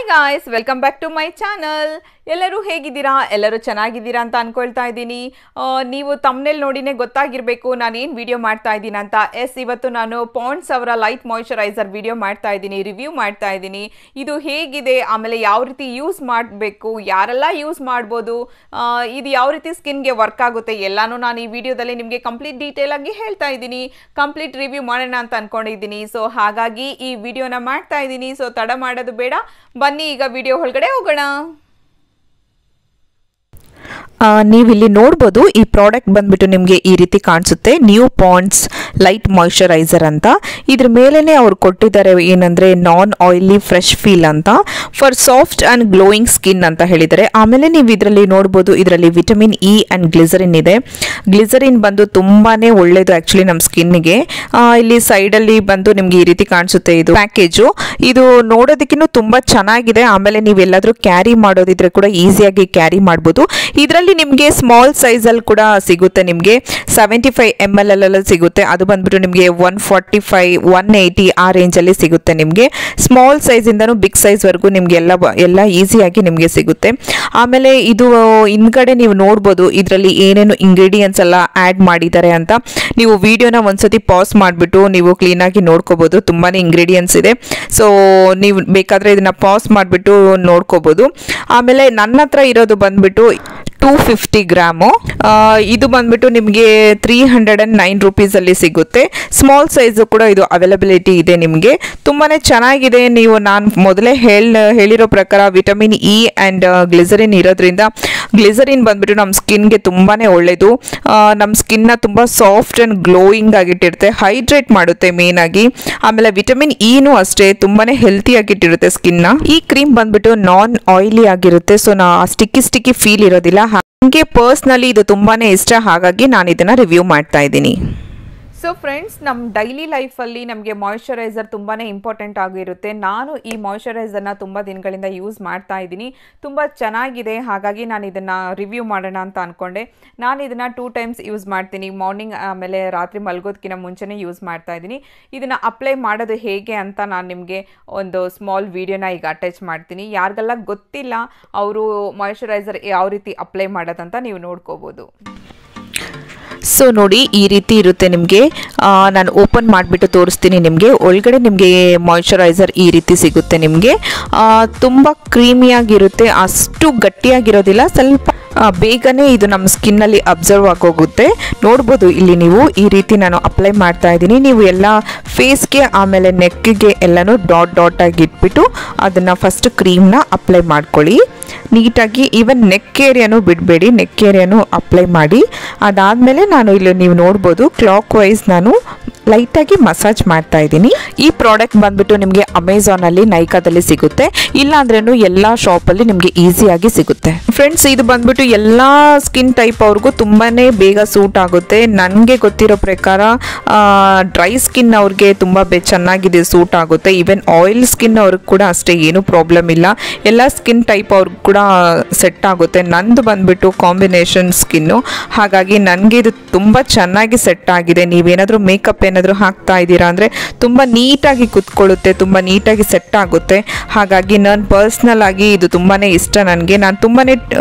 guys, welcome back to my channel. ಎಲ್ಲರೂ ಹೇಗಿದ್ದೀರಾ? ಎಲ್ಲರೂ ಚೆನ್ನಾಗಿದ್ದೀರಾ ಅಂತ ಅನ್ಕೊಳ್ತಾ ಇದ್ದೀನಿ. ನೀವು ಥಂಬ್ನೇಲ್ ನೋಡಿನೇ ಗೊತ್ತಾಗಿರಬೇಕು ನಾನು ಏನು ವಿಡಿಯೋ ಮಾಡ್ತಾ ಇದ್ದೀನಿ ಅಂತ. ಇವತ್ತು ನಾನು ಪಾಂಡ್ಸ್ ಅವರ ಲೈಟ್ ಮಾಯಿಶ್ಚರೈಸರ್ ವಿಡಿಯೋ ಮಾಡ್ತಾ ಇದ್ದೀನಿ, ರಿವ್ಯೂ ಮಾಡ್ತಾ ಇದ್ದೀನಿ. ಇದು ಹೇಗಿದೆ, ಆಮೇಲೆ ಯಾವ ರೀತಿ ಯೂಸ್ ಮಾಡಬೇಕು, ಯಾರೆಲ್ಲ ಯೂಸ್ ಮಾಡ್ಬೋದು, ಇದು ಯಾವ ರೀತಿ ಸ್ಕಿನ್ಗೆ ವರ್ಕ್ ಆಗುತ್ತೆ ಎಲ್ಲಾನು ನಾನು ಈ ವಿಡಿಯೋದಲ್ಲಿ ನಿಮಗೆ ಕಂಪ್ಲೀಟ್ ಡೀಟೇಲ್ ಆಗಿ ಹೇಳ್ತಾ ಇದ್ದೀನಿ. ಕಂಪ್ಲೀಟ್ ರಿವ್ಯೂ ಮಾಡೋಣ ಅಂತ ಅನ್ಕೊಂಡಿದ್ದೀನಿ. ಸೊ ಹಾಗಾಗಿ ಈ ವಿಡಿಯೋನ ಮಾಡ್ತಾ ಇದ್ದೀನಿ. ಸೊ ತಡ ಮಾಡೋದು ಬೇಡ, ಬನ್ನಿ ಈಗ ವಿಡಿಯೋ ಒಳಗಡೆ ಹೋಗೋಣ. ನೀವು ಇಲ್ಲಿ ನೋಡಬಹುದು ಈ ಪ್ರಾಡಕ್ಟ್ ಬಂದ್ಬಿಟ್ಟು ನಿಮಗೆ ಈ ರೀತಿ ಕಾಣಿಸುತ್ತೆ, ನ್ಯೂ ಪಾಂಡ್ಸ್ ಲೈಟ್ ಮಾಯಿಶ್ಚರೈಸರ್ ಅಂತ. ಇದ್ರ ಮೇಲೇನೆ ಅವರು ಕೊಟ್ಟಿದ್ದಾರೆ ಏನಂದ್ರೆ ನಾನ್ ಆಯಿಲಿ ಫ್ರೆಶ್ ಫೀಲ್ ಅಂತ, for soft and glowing skin ಅಂತ ಹೇಳಿದ್ದಾರೆ. ಆಮೇಲೆ ನೀವು ಇದರಲ್ಲಿ ನೋಡಬಹುದು, ಇದರಲ್ಲಿ ವಿಟಮಿನ್ ಇ ಅಂಡ್ ಗ್ಲಿಸರಿನ್ ಇದೆ. ಗ್ಲಿಸರಿನ್ ಬಂದು ತುಂಬಾನೇ ಒಳ್ಳೇದು ಆಕ್ಚುಲಿ ನಮ್ಮ ಸ್ಕಿನ್ಗೆ. ಇಲ್ಲಿ ಸೈಡ್ ಅಲ್ಲಿ ಬಂದು ನಿಮ್ಗೆ ಈ ರೀತಿ ಕಾಣಿಸುತ್ತೆ ಇದು ಪ್ಯಾಕೇಜು. ಇದು ನೋಡೋದಕ್ಕಿಂತ ತುಂಬಾ ಚೆನ್ನಾಗಿದೆ. ಆಮೇಲೆ ನೀವು ಎಲ್ಲಾದ್ರೂ ಕ್ಯಾರಿ ಮಾಡೋದಿದ್ರೆ ಕೂಡ ಈಸಿಯಾಗಿ ಕ್ಯಾರಿ ಮಾಡಬಹುದು. ಇದರಲ್ಲಿ ನಿಮಗೆ ಸ್ಮಾಲ್ ಸೈಜ್ ಅಲ್ಲಿ ಕೂಡ ಸಿಗುತ್ತೆ, ನಿಮಗೆ 75 ml ಅಲ್ಲಿ ಸಿಗುತ್ತೆ. ಅದು ಬಂದ್ಬಿಟ್ಟು ನಿಮಗೆ 145 180 ಆ ರೇಂಜ್ ಅಲ್ಲಿ ಸಿಗುತ್ತೆ. ನಿಮಗೆ ಸ್ಮಾಲ್ ಸೈಜ್ ಇಂದನೂ ಬಿಗ್ ಸೈಜ್ ವರೆಗೂ ನಿಮಗೆ ಎಲ್ಲ ಈಸಿಯಾಗಿ ನಿಮಗೆ ಸಿಗುತ್ತೆ. ಆಮೇಲೆ ಇದು ಹಿಂದ್ಗಡೆ ನೀವು ನೋಡಬಹುದು ಇದರಲ್ಲಿ ಏನೇನು ಇಂಗ್ರೀಡಿಯೆಂಟ್ಸ್ ಎಲ್ಲ ಆಡ್ ಮಾಡಿದ್ದಾರೆ ಅಂತ. ನೀವು ವಿಡಿಯೋನ ಒಂದ್ಸತಿ ಪಾಸ್ ಮಾಡಿಬಿಟ್ಟು ನೀವು ಕ್ಲೀನ್ ಆಗಿ ನೋಡ್ಕೋಬಹುದು. ತುಂಬಾನೇ ಇಂಗ್ರೀಡಿಯೆಂಟ್ಸ್ ಇದೆ. ಸೊ ನೀವು ಬೇಕಾದ್ರೆ ಇದನ್ನ ಪಾಸ್ ಮಾಡಿಬಿಟ್ಟು ನೋಡ್ಕೋಬಹುದು. ಆಮೇಲೆ ನನ್ನ ಹತ್ರ ಇರೋದು ಬಂದ್ಬಿಟ್ಟು 250 ಗ್ರಾಮು. ಇದು ಬಂದ್ಬಿಟ್ಟು ನಿಮಗೆ 309 ರೂಪೀಸ್ ಅಲ್ಲಿ ಸಿಗುತ್ತೆ. ಸ್ಮಾಲ್ ಸೈಜ್ ಕೂಡ ಇದು ಅವೈಲಬಿಲಿಟಿ ಇದೆ ನಿಮಗೆ. ತುಂಬಾನೇ ಚೆನ್ನಾಗಿದೆ. ನೀವು ನಾನು ಮೊದಲೇ ಹೇಳಿರೋ ಪ್ರಕಾರ ವಿಟಮಿನ್ ಇ ಅಂಡ್ ಗ್ಲಿಸರಿನ್ ಇರೋದ್ರಿಂದ, ಗ್ಲಿಸರಿನ್ ಬಂದ್ಬಿಟ್ಟು ನಮ್ಮ ಸ್ಕಿನ್ಗೆ ತುಂಬಾನೇ ಒಳ್ಳೇದು. ನಮ್ಮ ಸ್ಕಿನ್ನ ತುಂಬಾ ಸಾಫ್ಟ್ ಅಂಡ್ ಗ್ಲೋಯಿಂಗ್ ಆಗಿಟ್ಟಿರುತ್ತೆ, ಹೈಡ್ರೇಟ್ ಮಾಡುತ್ತೆ ಮೇನ್ ಆಗಿ. ಆಮೇಲೆ ವಿಟಮಿನ್ ಇನೂ ಅಷ್ಟೇ ತುಂಬಾನೇ ಹೆಲ್ತಿ ಆಗಿಟ್ಟಿರುತ್ತೆ ಸ್ಕಿನ್ನ. ಈ ಕ್ರೀಮ್ ಬಂದ್ಬಿಟ್ಟು ನಾನ್ ಆಯಿಲಿ ಆಗಿರುತ್ತೆ. ಸೊ ಸ್ಟಿಕ್ಕಿ ಫೀಲ್ ಇರೋದಿಲ್ಲ. ನನಗೆ ಪರ್ಸ್ನಲಿ ಇದು ತುಂಬಾನೇ ಇಷ್ಟ, ಹಾಗಾಗಿ ನಾನು ಇದನ್ನ ರಿವ್ಯೂ ಮಾಡ್ತಾ ಇದ್ದೀನಿ. ಸೊ ಫ್ರೆಂಡ್ಸ್, ನಮ್ಮ ಡೈಲಿ ಲೈಫಲ್ಲಿ ನಮಗೆ ಮಾಯಿಶ್ಚರೈಸರ್ ತುಂಬಾ ಇಂಪಾರ್ಟೆಂಟ್ ಆಗಿರುತ್ತೆ. ನಾನು ಈ ಮಾಯಿಶ್ಚರೈಸರ್ನ ತುಂಬ ದಿನಗಳಿಂದ ಯೂಸ್ ಮಾಡ್ತಾ ಇದ್ದೀನಿ, ತುಂಬ ಚೆನ್ನಾಗಿದೆ. ಹಾಗಾಗಿ ನಾನು ಇದನ್ನು ರಿವ್ಯೂ ಮಾಡೋಣ ಅಂತ ಅಂದ್ಕೊಂಡೆ. ನಾನು ಇದನ್ನು 2 ಟೈಮ್ಸ್ ಯೂಸ್ ಮಾಡ್ತೀನಿ, ಮಾರ್ನಿಂಗ್ ಆಮೇಲೆ ರಾತ್ರಿ ಮಲಗೋದಕ್ಕಿಂತ ಮುಂಚೆನೇ ಯೂಸ್ ಮಾಡ್ತಾ ಇದ್ದೀನಿ. ಇದನ್ನು ಅಪ್ಲೈ ಮಾಡೋದು ಹೇಗೆ ಅಂತ ನಾನು ನಿಮಗೆ ಒಂದು ಸ್ಮಾಲ್ ವಿಡಿಯೋನ ಈಗ ಅಟ್ಯಾಚ್ ಮಾಡ್ತೀನಿ. ಯಾರಿಗೆಲ್ಲ ಗೊತ್ತಿಲ್ಲ ಅವರು ಮಾಯಿಶ್ಚರೈಸರ್ ಯಾವ ರೀತಿ ಅಪ್ಲೈ ಮಾಡೋದಂತ ನೀವು ನೋಡ್ಕೋಬೋದು. ಸೊ ನೋಡಿ ಈ ರೀತಿ ಇರುತ್ತೆ ನಿಮಗೆ. ನಾನು ಓಪನ್ ಮಾಡಿಬಿಟ್ಟು ತೋರಿಸ್ತೀನಿ ನಿಮಗೆ. ಒಳಗಡೆ ನಿಮಗೆ ಮಾಯಿಶ್ಚರೈಸರ್ ಈ ರೀತಿ ಸಿಗುತ್ತೆ ನಿಮಗೆ. ತುಂಬ ಕ್ರೀಮಿಯಾಗಿರುತ್ತೆ, ಅಷ್ಟು ಗಟ್ಟಿಯಾಗಿರೋದಿಲ್ಲ, ಸ್ವಲ್ಪ ಬೇಗನೆ ಇದು ನಮ್ಮ ಸ್ಕಿನ್ನಲ್ಲಿ ಅಬ್ಸರ್ವ್ ಆಗೋಗುತ್ತೆ. ನೋಡ್ಬೋದು ಇಲ್ಲಿ ನೀವು ಈ ರೀತಿ ನಾನು ಅಪ್ಲೈ ಮಾಡ್ತಾ ಇದ್ದೀನಿ. ನೀವು ಎಲ್ಲ ಫೇಸ್ಗೆ ಆಮೇಲೆ ನೆಕ್ಗೆ ಎಲ್ಲನೂ ಡಾಟ್ ಆಗಿ ಇಟ್ಬಿಟ್ಟು ಅದನ್ನು ಫಸ್ಟ್ ಕ್ರೀಮ್ನ ಅಪ್ಲೈ ಮಾಡ್ಕೊಳ್ಳಿ ನೀಟಾಗಿ. ಈವನ್ ನೆಕ್ ಏರಿಯಾನು ಬಿಡಬೇಡಿ, ನೆಕ್ ಏರಿಯಾನು ಅಪ್ಲೈ ಮಾಡಿ. ಅದಾದಮೇಲೆ ನಾನು ಇಲ್ಲಿ ನೀವು ನೋಡ್ಬೋದು ಕ್ಲಾಕ್ ವೈಸ್ ನಾನು ಲೈಟಾಗಿ ಮಸಾಜ್ ಮಾಡ್ತಾ ಇದ್ದೀನಿ. ಈ ಪ್ರಾಡಕ್ಟ್ ಬಂದ್ಬಿಟ್ಟು ನಿಮಗೆ ಅಮೆಝಾನಲ್ಲಿ, ನೈಕಾದಲ್ಲಿ ಸಿಗುತ್ತೆ. ಇಲ್ಲ ಅಂದ್ರೂ ಎಲ್ಲ ಶಾಪಲ್ಲಿ ನಿಮಗೆ ಈಸಿಯಾಗಿ ಸಿಗುತ್ತೆ. ಫ್ರೆಂಡ್ಸ್, ಇದು ಬಂದ್ಬಿಟ್ಟು ಎಲ್ಲ ಸ್ಕಿನ್ ಟೈಪ್ ಅವ್ರಿಗೂ ತುಂಬಾನೇ ಬೇಗ ಸೂಟ್ ಆಗುತ್ತೆ. ನನಗೆ ಗೊತ್ತಿರೋ ಪ್ರಕಾರ ಡ್ರೈ ಸ್ಕಿನ್ ಅವ್ರಿಗೆ ತುಂಬ ಚೆನ್ನಾಗಿದೆ, ಸೂಟ್ ಆಗುತ್ತೆ. ಈವನ್ ಆಯಿಲ್ ಸ್ಕಿನ್ ಅವ್ರಿಗೆ ಕೂಡ ಅಷ್ಟೇ, ಏನೂ ಪ್ರಾಬ್ಲಮ್ ಇಲ್ಲ. ಎಲ್ಲ ಸ್ಕಿನ್ ಟೈಪ್ ಅವ್ರಿಗೆ ಕೂಡ ಸೆಟ್ ಆಗುತ್ತೆ. ನಂದು ಬಂದ್ಬಿಟ್ಟು ಕಾಂಬಿನೇಷನ್ ಸ್ಕಿನ್ನು, ಹಾಗಾಗಿ ನನಗೆ ಇದು ತುಂಬ ಚೆನ್ನಾಗಿ ಸೆಟ್ ಆಗಿದೆ. ನೀವೇನಾದರೂ ಮೇಕಪ್ ಏನಾದರೂ ಹಾಕ್ತಾ ಇದ್ದೀರಾ ಅಂದರೆ ತುಂಬ ನೀಟಾಗಿ ಕುತ್ಕೊಳ್ಳುತ್ತೆ, ತುಂಬ ನೀಟಾಗಿ ಸೆಟ್ ಆಗುತ್ತೆ. ಹಾಗಾಗಿ ನಾನು ಪರ್ಸ್ನಲ್ ಆಗಿ ಇದು ತುಂಬಾ ಇಷ್ಟ ನನಗೆ. ನಾನು ತುಂಬಾ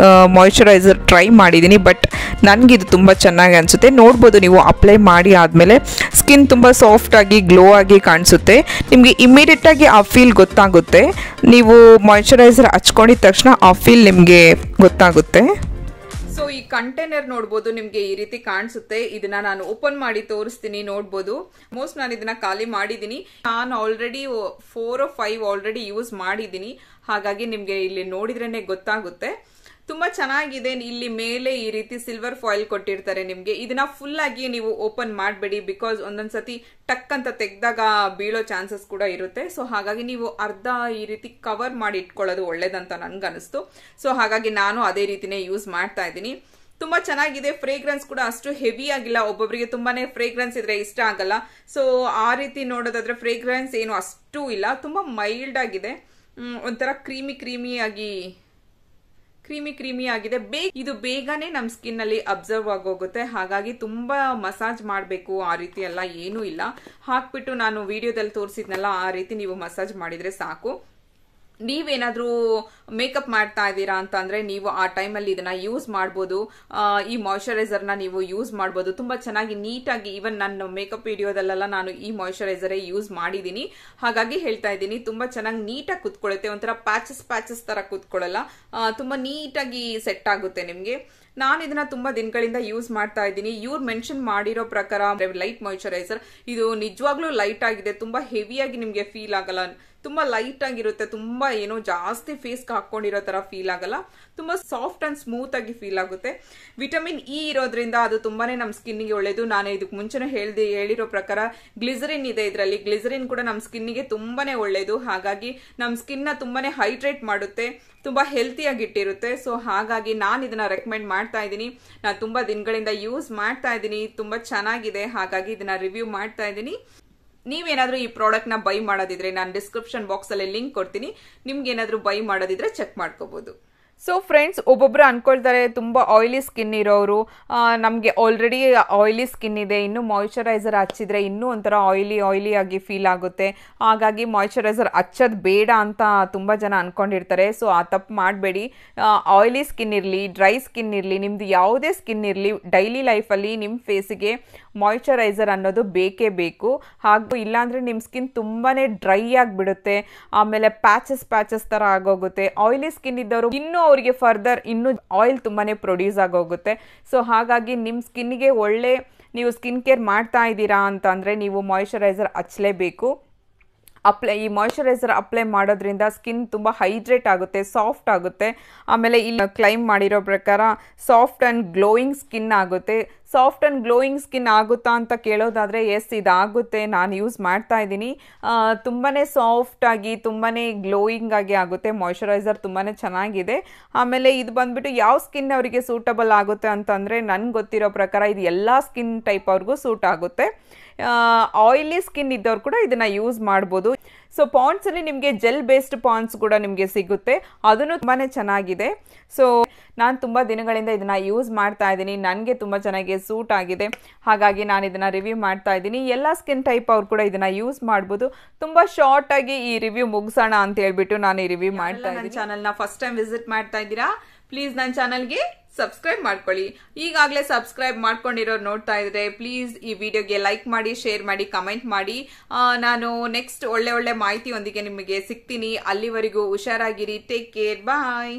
ಮಾಯಿಶ್ಚರೈಸರ್ ಟ್ರೈ ಮಾಡಿದ್ದೀನಿ, ಬಟ್ ನನಗೆ ಇದು ತುಂಬ ಚೆನ್ನಾಗಿ ಅನಿಸುತ್ತೆ. ನೋಡ್ಬೋದು ನೀವು ಅಪ್ಲೈ ಮಾಡಿ ಆದಮೇಲೆ ಸ್ಕಿನ್ ತುಂಬ ಸಾಫ್ಟಾಗಿ ಗ್ಲೋ ಆಗಿ ಕಾಣಿಸುತ್ತೆ. ನಿಮಗೆ ಇಮಿಡಿಯೇಟಾಗಿ ಆ ಫೀಲ್ ಗೊತ್ತಾಗುತ್ತೆ. ನೀವು ಮಾಯಿಶ್ಚರೈಸರ್ ಹಚ್ಕೊಂಡಿದ ತಕ್ಷಣ ಆ ಫೀಲ್ ನಿಮಗೆ ಗೊತ್ತಾಗುತ್ತೆ. ಸೊ ಈ ಕಂಟೈನರ್ ನೋಡ್ಬೋದು ನಿಮ್ಗೆ ಈ ರೀತಿ ಕಾಣಿಸುತ್ತೆ. ಇದನ್ನ ನಾನು ಓಪನ್ ಮಾಡಿ ತೋರಿಸ್ತೀನಿ, ನೋಡ್ಬೋದು. ಮೋಸ್ಟ್ ನಾನು ಇದನ್ನ ಖಾಲಿ ಮಾಡಿದ್ದೀನಿ. ನಾನು ಆಲ್ರೆಡಿ 4 or 5 ಆಲ್ರೆಡಿ ಯೂಸ್ ಮಾಡಿದ್ದೀನಿ, ಹಾಗಾಗಿ ನಿಮ್ಗೆ ಇಲ್ಲಿ ನೋಡಿದ್ರೇನೆ ಗೊತ್ತಾಗುತ್ತೆ. ತುಂಬಾ ಚೆನ್ನಾಗಿದೆ. ಇಲ್ಲಿ ಮೇಲೆ ಈ ರೀತಿ ಸಿಲ್ವರ್ ಫಾಯಿಲ್ ಕೊಟ್ಟಿರ್ತಾರೆ ನಿಮ್ಗೆ. ಇದನ್ನ ಫುಲ್ ಆಗಿ ನೀವು ಓಪನ್ ಮಾಡಬೇಡಿ, ಬಿಕಾಸ್ ಒಂದೊಂದ್ಸತಿ ಟಕ್ ಅಂತ ತೆಗ್ದಾಗ ಬೀಳೋ ಚಾನ್ಸಸ್ ಕೂಡ ಇರುತ್ತೆ. ಸೊ ಹಾಗಾಗಿ ನೀವು ಅರ್ಧ ಈ ರೀತಿ ಕವರ್ ಮಾಡಿ ಇಟ್ಕೊಳ್ಳೋದು ಒಳ್ಳೇದಂತ ನನ್ಗನ್ನಿಸ್ತು. ಸೊ ಹಾಗಾಗಿ ನಾನು ಅದೇ ರೀತಿನೇ ಯೂಸ್ ಮಾಡ್ತಾ ಇದ್ದೀನಿ. ತುಂಬಾ ಚೆನ್ನಾಗಿದೆ. ಫ್ರೇಗ್ರೆನ್ಸ್ ಕೂಡ ಅಷ್ಟು ಹೆವಿ ಆಗಿಲ್ಲ. ಒಬ್ಬೊಬ್ಬರಿಗೆ ತುಂಬಾನೇ ಫ್ರೇಗ್ರೆನ್ಸ್ ಇದ್ರೆ ಇಷ್ಟ ಆಗಲ್ಲ. ಸೊ ಆ ರೀತಿ ನೋಡೋದಾದ್ರೆ ಫ್ರೇಗ್ರೆನ್ಸ್ ಏನು ಅಷ್ಟು ಇಲ್ಲ, ತುಂಬಾ ಮೈಲ್ಡ್ ಆಗಿದೆ. ಒಂಥರ ಕ್ರೀಮಿ ಆಗಿದೆ. ಇದು ಬೇಗನೆ ನಮ್ಮ ಸ್ಕಿನ್ ಅಲ್ಲಿ ಅಬ್ಸರ್ವ್ ಆಗೋಗುತ್ತೆ. ಹಾಗಾಗಿ ತುಂಬಾ ಮಸಾಜ್ ಮಾಡಬೇಕು ಆ ರೀತಿ ಎಲ್ಲ ಏನೂ ಇಲ್ಲ. ಹಾಕ್ಬಿಟ್ಟು ನಾನು ವಿಡಿಯೋದಲ್ಲಿ ತೋರಿಸಿದ್ನಲ್ಲ ಆ ರೀತಿ ನೀವು ಮಸಾಜ್ ಮಾಡಿದ್ರೆ ಸಾಕು. ನೀವೇನಾದ್ರೂ ಮೇಕಪ್ ಮಾಡ್ತಾ ಇದ್ದೀರಾ ಅಂತ ಅಂದ್ರೆ ನೀವು ಆ ಟೈಮಲ್ಲಿ ಇದನ್ನ ಯೂಸ್ ಮಾಡಬಹುದು. ಈ ಮಾಯಿಶ್ಚರೈಸರ್ ನ ನೀವು ಯೂಸ್ ಮಾಡಬಹುದು. ತುಂಬಾ ಚೆನ್ನಾಗಿ ನೀಟಾಗಿ, ಈವನ್ ನನ್ನ ಮೇಕಪ್ ವಿಡಿಯೋದಲ್ಲೆಲ್ಲ ನಾನು ಈ ಮಾಯಿಶ್ಚರೈಸರ್ ಯೂಸ್ ಮಾಡಿದೀನಿ. ಹಾಗಾಗಿ ಹೇಳ್ತಾ ಇದ್ದೀನಿ, ತುಂಬಾ ಚೆನ್ನಾಗಿ ನೀಟಾಗಿ ಕುತ್ಕೊಳ್ಳುತ್ತೆ. ಒಂಥರ ಪ್ಯಾಚಸ್ ತರ ಕುತ್ಕೊಳ್ಳಲ್ಲ, ತುಂಬಾ ನೀಟಾಗಿ ಸೆಟ್ ಆಗುತ್ತೆ ನಿಮ್ಗೆ. ನಾನು ಇದನ್ನ ತುಂಬಾ ದಿನಗಳಿಂದ ಯೂಸ್ ಮಾಡ್ತಾ ಇದ್ದೀನಿ. ಇವ್ರು ಮೆನ್ಷನ್ ಮಾಡಿರೋ ಪ್ರಕಾರ ಲೈಟ್ ಮಾಯಿಶ್ಚರೈಸರ್, ಇದು ನಿಜವಾಗ್ಲೂ ಲೈಟ್ ಆಗಿದೆ, ತುಂಬಾ ಹೆವಿಯಾಗಿ ನಿಮ್ಗೆ ಫೀಲ್ ಆಗಲ್ಲ, ತುಂಬಾ ಲೈಟ್ ಆಗಿರುತ್ತೆ, ತುಂಬಾ ಏನೋ ಜಾಸ್ತಿ ಫೇಸ್ಗೆ ಹಾಕೊಂಡಿರೋ ತರ ಫೀಲ್ ಆಗಲ್ಲ, ತುಂಬಾ ಸಾಫ್ಟ್ ಅಂಡ್ ಸ್ಮೂತ್ ಆಗಿ ಫೀಲ್ ಆಗುತ್ತೆ. ವಿಟಮಿನ್ ಇ ಇರೋದ್ರಿಂದ ಅದು ತುಂಬಾನೇ ನಮ್ಮ ಸ್ಕಿನ್ಗೆ ಒಳ್ಳೇದು. ನಾನು ಇದಕ್ಕೆ ಮುಂಚೆನೇ ಹೇಳಿರೋ ಪ್ರಕಾರ ಗ್ಲಿಸರಿನ್ ಇದೆ ಇದರಲ್ಲಿ. ಗ್ಲಿಸರಿನ್ ಕೂಡ ನಮ್ಮ ಸ್ಕಿನ್ಗೆ ತುಂಬಾನೇ ಒಳ್ಳೇದು. ಹಾಗಾಗಿ ನಮ್ಮ ಸ್ಕಿನ್ ನ ತುಂಬಾನೇ ಹೈಡ್ರೇಟ್ ಮಾಡುತ್ತೆ, ತುಂಬಾ ಹೆಲ್ತಿಯಾಗಿ ಇಟ್ಟಿರುತ್ತೆ. ಸೊ ಹಾಗಾಗಿ ನಾನು ಇದನ್ನ ರೆಕಮೆಂಡ್ ಮಾಡ್ತಾ ಇದ್ದೀನಿ. ನಾನು ತುಂಬಾ ದಿನಗಳಿಂದ ಯೂಸ್ ಮಾಡ್ತಾ ಇದ್ದೀನಿ, ತುಂಬಾ ಚೆನ್ನಾಗಿದೆ. ಹಾಗಾಗಿ ಇದನ್ನ ರಿವ್ಯೂ ಮಾಡ್ತಾ ಇದ್ದೀನಿ. ನೀವೇನಾದ್ರೂ ಈ ಪ್ರಾಡಕ್ಟ್ ನ ಬೈ ಮಾಡೋದಿದ್ರೆ ನಾನು ಡಿಸ್ಕ್ರಿಪ್ಷನ್ ಬಾಕ್ಸ್ ಅಲ್ಲಿ ಲಿಂಕ್ ಕೊಡ್ತೀನಿ. ನಿಮ್ಗೆ ಏನಾದ್ರೂ ಬೈ ಮಾಡೋದಿದ್ರೆ ಚೆಕ್ ಮಾಡ್ಕೋಬಹುದು. ಸೊ ಫ್ರೆಂಡ್ಸ್, ಒಬ್ಬೊಬ್ರು ಅನ್ಕೊಳ್ತಾರೆ ತುಂಬಾ ಆಯಿಲಿ ಸ್ಕಿನ್ ಇರೋರು, ನಮಗೆ ಆಲ್ರೆಡಿ ಆಯಿಲಿ ಸ್ಕಿನ್ ಇದೆ, ಇನ್ನು ಮಾಯಿಶ್ಚರೈಸರ್ ಹಚ್ಚಿದ್ರೆ ಇನ್ನೂ ಒಂಥರ ಆಯಿಲಿ ಆಗಿ ಫೀಲ್ ಆಗುತ್ತೆ, ಹಾಗಾಗಿ ಮಾಯಿಶ್ಚರೈಸರ್ ಹಚ್ಚೋದು ಬೇಡ ಅಂತ ತುಂಬ ಜನ ಅನ್ಕೊಂಡಿರ್ತಾರೆ. ಸೊ ಆ ತಪ್ಪು ಮಾಡಬೇಡಿ. ಆಯಿಲಿ ಸ್ಕಿನ್ ಇರಲಿ, ಡ್ರೈ ಸ್ಕಿನ್ ಇರಲಿ, ನಿಮ್ದು ಯಾವುದೇ ಸ್ಕಿನ್ ಇರಲಿ, ಡೈಲಿ ಲೈಫಲ್ಲಿ ನಿಮ್ಮ ಫೇಸಿಗೆ ಮಾಯಿಶ್ಚರೈಸರ್ ಅನ್ನೋದು ಬೇಕೇ ಬೇಕು. ಹಾಗೂ ಇಲ್ಲಾಂದರೆ ನಿಮ್ಮ ಸ್ಕಿನ್ ತುಂಬಾ ಡ್ರೈ ಆಗಿಬಿಡುತ್ತೆ, ಆಮೇಲೆ ಪ್ಯಾಚಸ್ ಥರ ಆಗೋಗುತ್ತೆ. ಆಯಿಲಿ ಸ್ಕಿನ್ ಇದ್ದವರು ಇನ್ನೂ ಅವರಿಗೆ ಫರ್ದರ್ ಇನ್ನೂ ಆಯಿಲ್ ತುಂಬಾನೇ ಪ್ರೊಡ್ಯೂಸ್ ಆಗೋಗುತ್ತೆ. ಸೊ ಹಾಗಾಗಿ ನಿಮ್ಮ ಸ್ಕಿನ್ಗೆ ಒಳ್ಳೆ, ನೀವು ಸ್ಕಿನ್ ಕೇರ್ ಮಾಡ್ತಾ ಇದ್ದೀರಾ ಅಂತ ಅಂದರೆ ನೀವು ಮಾಯಿಶ್ಚರೈಸರ್ ಹಚ್ಚಲೇಬೇಕು. ಈ ಮಾಯಿಶ್ಚರೈಸರ್ ಅಪ್ಲೈ ಮಾಡೋದ್ರಿಂದ ಸ್ಕಿನ್ ತುಂಬ ಹೈಡ್ರೇಟ್ ಆಗುತ್ತೆ, ಸಾಫ್ಟ್ ಆಗುತ್ತೆ. ಆಮೇಲೆ ಇಲ್ಲಿ ಕ್ಲೈಮ್ ಮಾಡಿರೋ ಪ್ರಕಾರ ಸಾಫ್ಟ್ ಆ್ಯಂಡ್ ಗ್ಲೋಯಿಂಗ್ ಸ್ಕಿನ್ ಆಗುತ್ತೆ. ಸಾಫ್ಟ್ ಆ್ಯಂಡ್ ಗ್ಲೋಯಿಂಗ್ ಸ್ಕಿನ್ ಆಗುತ್ತಾ ಅಂತ ಕೇಳೋದಾದರೆ ಎಸ್, ಇದಾಗುತ್ತೆ. ನಾನು ಯೂಸ್ ಮಾಡ್ತಾ ಇದ್ದೀನಿ. ತುಂಬಾ ಸಾಫ್ಟಾಗಿ, ತುಂಬಾ ಗ್ಲೋಯಿಂಗ್ ಆಗಿ ಆಗುತ್ತೆ. ಮಾಯಿಶ್ಚರೈಸರ್ ತುಂಬಾ ಚೆನ್ನಾಗಿದೆ. ಆಮೇಲೆ ಇದು ಬಂದ್ಬಿಟ್ಟು ಯಾವ ಸ್ಕಿನ್ ಅವರಿಗೆ ಸೂಟಬಲ್ ಆಗುತ್ತೆ ಅಂತಂದರೆ, ನನಗೆ ಗೊತ್ತಿರೋ ಪ್ರಕಾರ ಇದು ಎಲ್ಲ ಸ್ಕಿನ್ ಟೈಪ್ ಅವ್ರಿಗೂ ಸೂಟ್ ಆಗುತ್ತೆ. ಆಯಿಲಿ ಸ್ಕಿನ್ ಇದ್ದವ್ರು ಕೂಡ ಇದನ್ನು ಯೂಸ್ ಮಾಡ್ಬೋದು. ಸೊ ಪಾಂಡ್ಸಲ್ಲಿ ನಿಮಗೆ ಜೆಲ್ ಬೇಸ್ಡ್ ಪಾಂಡ್ಸ್ ಕೂಡ ನಿಮಗೆ ಸಿಗುತ್ತೆ, ಅದನ್ನು ತುಂಬಾ ಚೆನ್ನಾಗಿದೆ. ಸೊ ನಾನು ತುಂಬ ದಿನಗಳಿಂದ ಇದನ್ನು ಯೂಸ್ ಮಾಡ್ತಾ ಇದ್ದೀನಿ, ನನಗೆ ತುಂಬ ಚೆನ್ನಾಗಿ ಸೂಟ್ ಆಗಿದೆ. ಹಾಗಾಗಿ ನಾನು ಇದನ್ನು ರಿವ್ಯೂ ಮಾಡ್ತಾ ಇದ್ದೀನಿ. ಎಲ್ಲ ಸ್ಕಿನ್ ಟೈಪ್ ಅವ್ರು ಕೂಡ ಇದನ್ನು ಯೂಸ್ ಮಾಡ್ಬೋದು. ತುಂಬ ಶಾರ್ಟಾಗಿ ಈ ರಿವ್ಯೂ ಮುಗಿಸೋಣ ಅಂತ ಹೇಳ್ಬಿಟ್ಟು ನಾನು ಈ ರಿವ್ಯೂ ಮಾಡ್ತಾ ಇದ್ದೀನಿ. ಚಾನಲ್ನ ಫಸ್ಟ್ ಟೈಮ್ ವಿಸಿಟ್ ಮಾಡ್ತಾ ಇದ್ದೀರಾ, ಪ್ಲೀಸ್ ನನ್ನ ಚಾನಲ್ಗೆ ಸಬ್ಸ್ಕ್ರೈಬ್ ಮಾಡ್ಕೊಳ್ಳಿ. ಈಗಾಗಲೇ ಸಬ್ಸ್ಕ್ರೈಬ್ ಮಾಡ್ಕೊಂಡಿರೋರು ನೋಡ್ತಾ ಇದ್ರೆ ಪ್ಲೀಸ್ ಈ ವಿಡಿಯೋಗೆ ಲೈಕ್ ಮಾಡಿ, ಶೇರ್ ಮಾಡಿ, ಕಮೆಂಟ್ ಮಾಡಿ. ನಾನು ನೆಕ್ಸ್ಟ್ ಒಳ್ಳೆ ಮಾಹಿತಿಯೊಂದಿಗೆ ನಿಮಗೆ ಸಿಗ್ತೀನಿ. ಅಲ್ಲಿವರೆಗೂ ಹುಷಾರಾಗಿರಿ. ಟೇಕ್ ಕೇರ್, ಬಾಯ್.